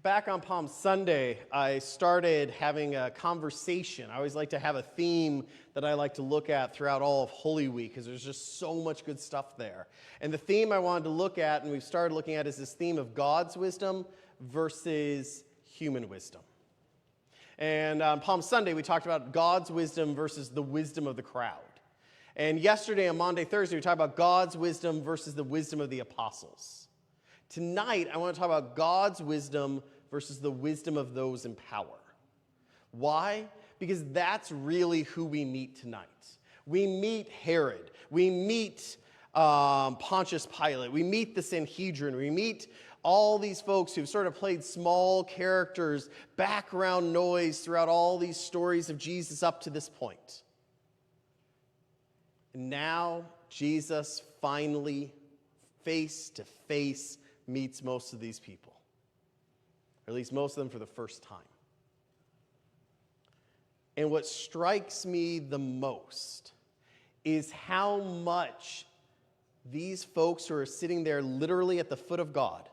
Back on Palm Sunday, I started having a conversation. I always like to have a theme that I like to look at throughout all of Holy Week because there's just so much good stuff there. And the theme I wanted to look at, and we've started looking at, is this theme of God's wisdom versus human wisdom. And on Palm Sunday, we talked about God's wisdom versus the wisdom of the crowd. And yesterday, on Maundy, Thursday, we talked about God's wisdom versus the wisdom of the apostles. Tonight, I want to talk about God's wisdom versus the wisdom of those in power. Why? Because that's really who we meet tonight. We meet Herod. We meet Pontius Pilate. We meet the Sanhedrin. We meet all these folks who've sort of played small characters, background noise throughout all these stories of Jesus up to this point. And now, Jesus finally, face to face, meets most of these people, or at least most of them for the first time. And what strikes me the most is how much these folks who are sitting there literally at the foot of God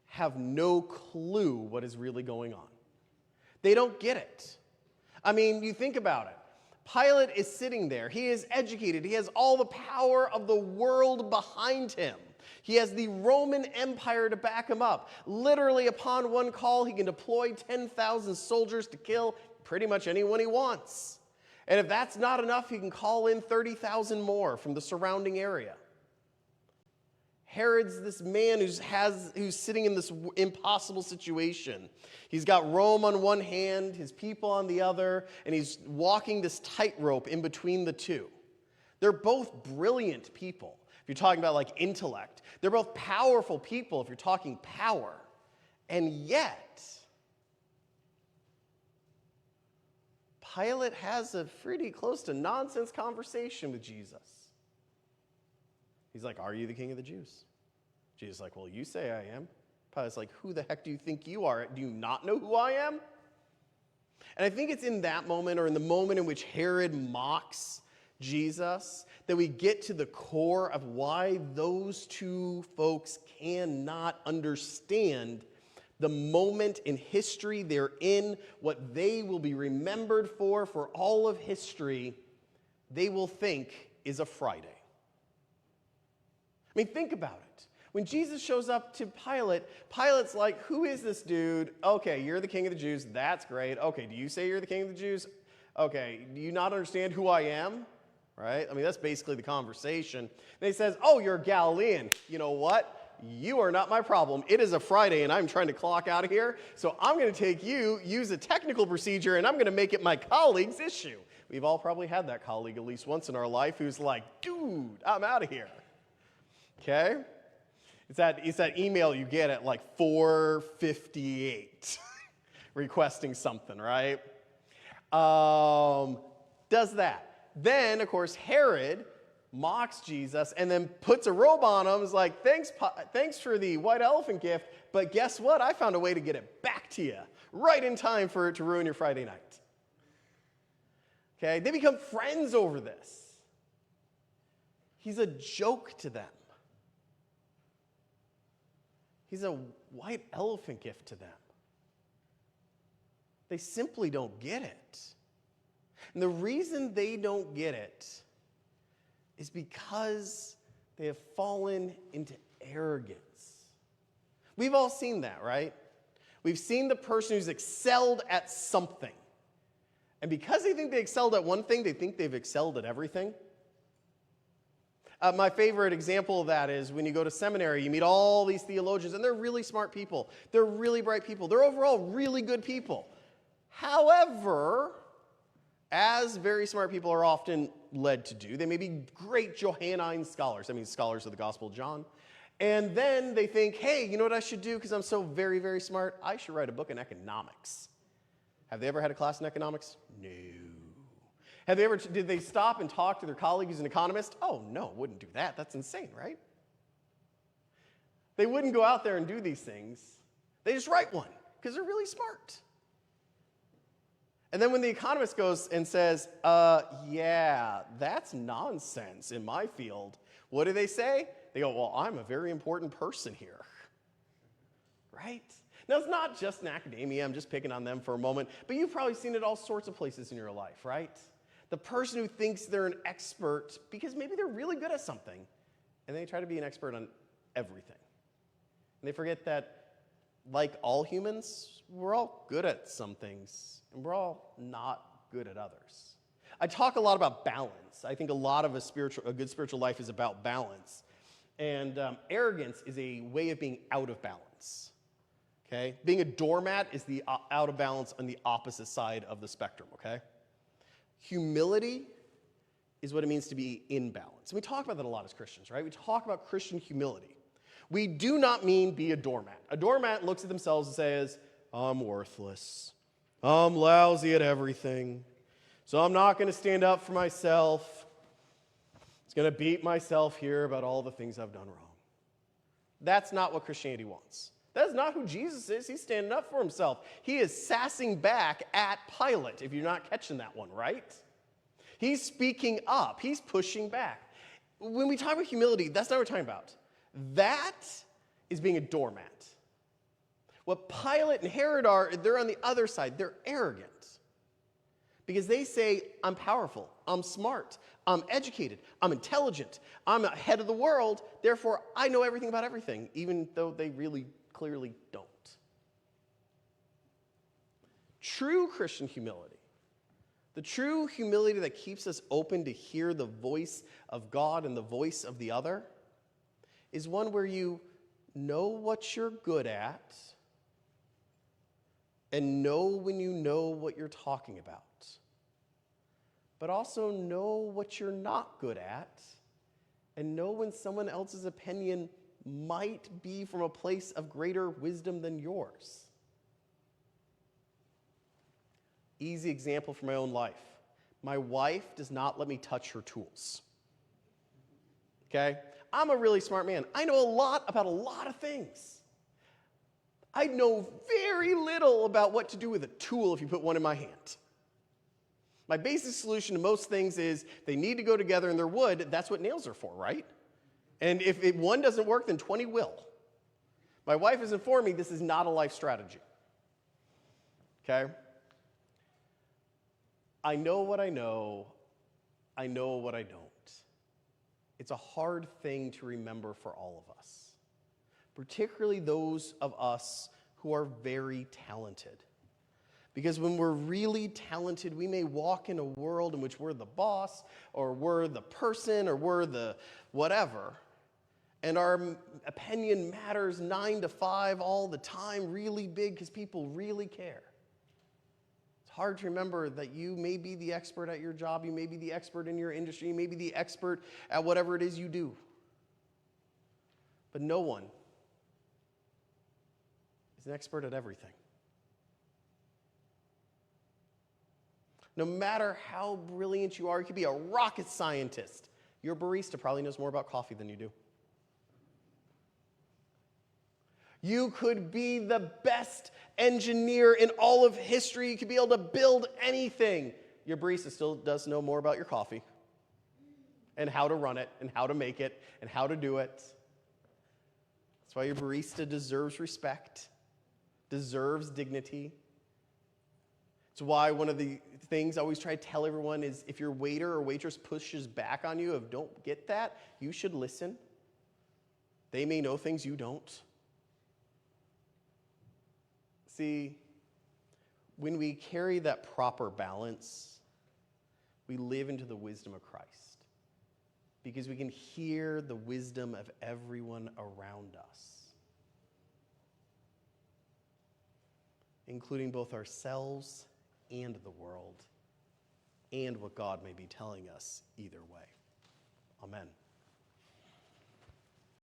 have no clue what is really going on. They don't get it. I mean, you think about it. Pilate is sitting there. He is educated. He has all the power of the world behind him. He has the Roman Empire to back him up. Literally, upon one call, he can deploy 10,000 soldiers to kill pretty much anyone he wants. And if that's not enough, he can call in 30,000 more from the surrounding area. Herod's this man who's sitting in this impossible situation. He's got Rome on one hand, his people on the other, and he's walking this tightrope in between the two. They're both brilliant people. If you're talking about like intellect, they're both powerful people if you're talking power. And yet, Pilate has a pretty close to nonsense conversation with Jesus. He's like, "Are you the king of the Jews?" Jesus is like, "Well, you say I am." Pilate's like, "Who the heck do you think you are? Do you not know who I am?" And I think it's in that moment, or in the moment in which Herod mocks Jesus, that we get to the core of why those two folks cannot understand the moment in history they're in, what they will be remembered for all of history, they will think is a Friday. I mean, think about it. When Jesus shows up to Pilate, Pilate's like, "Who is this dude? Okay, you're the king of the Jews. That's great. Okay, do you say you're the king of the Jews? Okay, do you not understand who I am?" Right? I mean, that's basically the conversation. And he says, "Oh, you're a Galilean. You know what? You are not my problem. It is a Friday, and I'm trying to clock out of here. So I'm going to take you, use a technical procedure, and I'm going to make it my colleague's issue." We've all probably had that colleague at least once in our life who's like, "Dude, I'm out of here." Okay? It's that email you get at like 4:58 requesting something, right? Does that. Then, of course, Herod mocks Jesus and then puts a robe on him. Is like, thanks for the white elephant gift, but guess what? I found a way to get it back to you right in time for it to ruin your Friday night. Okay? They become friends over this. He's a joke to them. He's a white elephant gift to them. They simply don't get it. And the reason they don't get it is because they have fallen into arrogance. We've all seen that, right? We've seen the person who's excelled at something. And because they think they excelled at one thing, they think they've excelled at everything. My favorite example of that is when you go to seminary, you meet all these theologians, and they're really smart people. They're really bright people. They're overall really good people. However, as very smart people are often led to do, they may be great Johannine scholars. I mean, scholars of the Gospel of John. And then they think, "Hey, you know what I should do because I'm so very, very smart? I should write a book in economics." Have they ever had a class in economics? No. Did they stop and talk to their colleague who's an economist? Oh, no, wouldn't do that. That's insane, right? They wouldn't go out there and do these things. They just write one because they're really smart. And then when the economist goes and says, yeah, that's nonsense in my field, what do they say? They go, "Well, I'm a very important person here." right? Now, it's not just in academia. I'm just picking on them for a moment. But you've probably seen it all sorts of places in your life, right? The person who thinks they're an expert because maybe they're really good at something, and they try to be an expert on everything. And they forget that, like all humans, we're all good at some things, and we're all not good at others. I talk a lot about balance. I think a lot of a good spiritual life is about balance. And arrogance is a way of being out of balance. Okay? Being a doormat is the out of balance on the opposite side of the spectrum, okay? Humility is what it means to be in balance. And we talk about that a lot as Christians, right? We talk about Christian humility. We do not mean be a doormat. A doormat looks at themselves and says, I'm worthless. I'm lousy at everything. So I'm not going to stand up for myself. It's going to beat myself here about all the things I've done wrong. That's not what Christianity wants. That's not who Jesus is. He's standing up for himself. He is sassing back at Pilate, if you're not catching that one, right? He's speaking up. He's pushing back. When we talk about humility, that's not what we're talking about. That is being a doormat. What Pilate and Herod are, they're on the other side. They're arrogant. Because they say, I'm powerful, I'm smart, I'm educated, I'm intelligent, I'm ahead of the world, therefore I know everything about everything, even though they really clearly don't. True Christian humility, the true humility that keeps us open to hear the voice of God and the voice of the other, is one where you know what you're good at and know when you know what you're talking about, but also know what you're not good at and know when someone else's opinion might be from a place of greater wisdom than yours. Easy example from my own life. My wife does not let me touch her tools. Okay? I'm a really smart man. I know a lot about a lot of things. I know very little about what to do with a tool if you put one in my hand. My basic solution to most things is they need to go together and they're wood. That's what nails are for, right? And if one doesn't work, then 20 will. My wife has informed me this is not a life strategy. Okay? I know what I know. I know what I don't. It's a hard thing to remember for all of us, particularly those of us who are very talented. Because when we're really talented, we may walk in a world in which we're the boss, or we're the person, or we're the whatever, and our opinion matters 9 to 5 all the time, really big, because people really care. It's hard to remember that you may be the expert at your job, you may be the expert in your industry, you may be the expert at whatever it is you do. But no one is an expert at everything. No matter how brilliant you are, you could be a rocket scientist. Your barista probably knows more about coffee than you do. You could be the best engineer in all of history. You could be able to build anything. Your barista still does know more about your coffee and how to run it and how to make it and how to do it. That's why your barista deserves respect, deserves dignity. It's why one of the things I always try to tell everyone is if your waiter or waitress pushes back on you of don't get that, you should listen. They may know things you don't. See, when we carry that proper balance, we live into the wisdom of Christ because we can hear the wisdom of everyone around us, including both ourselves and the world, and what God may be telling us either way. Amen.